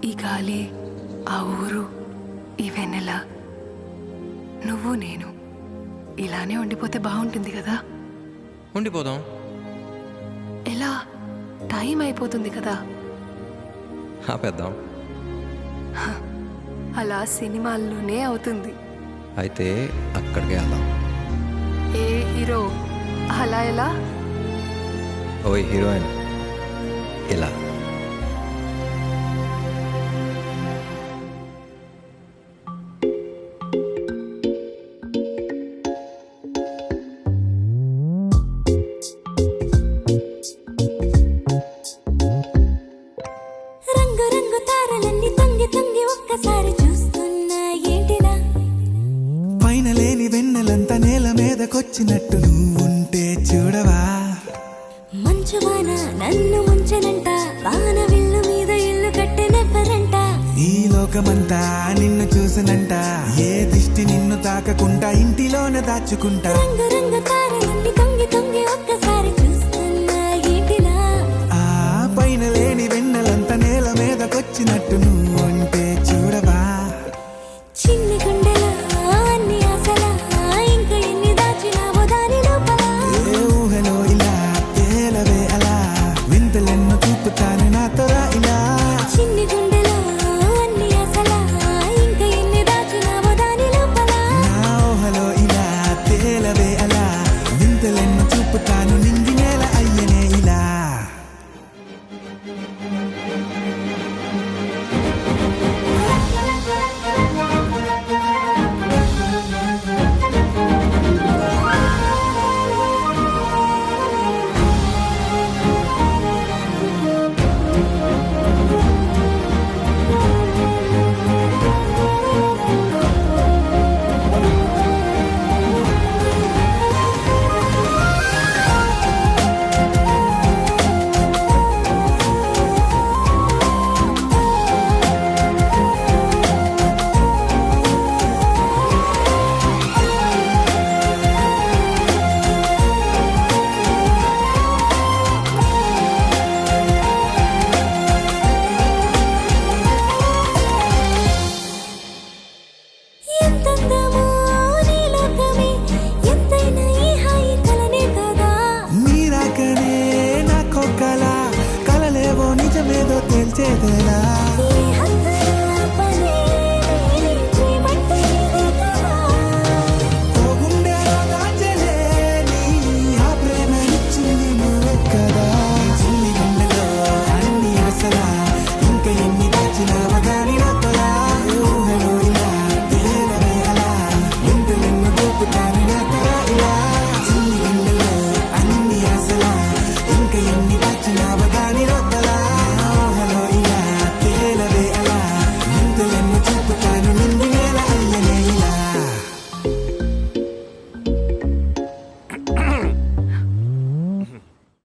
ఈ గాలి, ఆ ఊరు, ఈ వెన్నెల, నువ్వు నేను ఇలానే ఉండిపోతే బాగుంటుంది కదా. ఉండిపోదాం. ఎలా? టైం అయిపోతుంది కదా. ఆపేద్దాం. అలా సినిమాల్లోనే అవుతుంది. అయితే అక్కడికే వెళ్దాం. ఏ హీరో అలా ఎలా? ఓయ్ హీరోయిన్ ఇలా. రంగు రంగు తారలన్నీ తొంగి తొంగి ఒక్కసారి చూస్తున్నా ఏంటిలా? పైన లేని వెన్నెలంతా నేల మీదకొచ్చినట్టు నువ్వుంటే చూడవా? మంచు వాన నన్ను ముంచెనంట, వాన విల్లు మీద ఇల్లు కట్టెనెవ్వరంట. ఈ లోకమంతా నిన్ను చూసినంట, ఏ దిష్టి నిన్ను తాకకుండా ఇంటిలోనే దాచుకుంటా. రంగు రంగు తారలన్నీ తొంగి తొంగి ఒక్కసారి చూస్తున్నా ఏంటిలా? ఆ పైన లేని వెన్నెలంతా నేల మీదకొచ్చినట్టు నువ్వు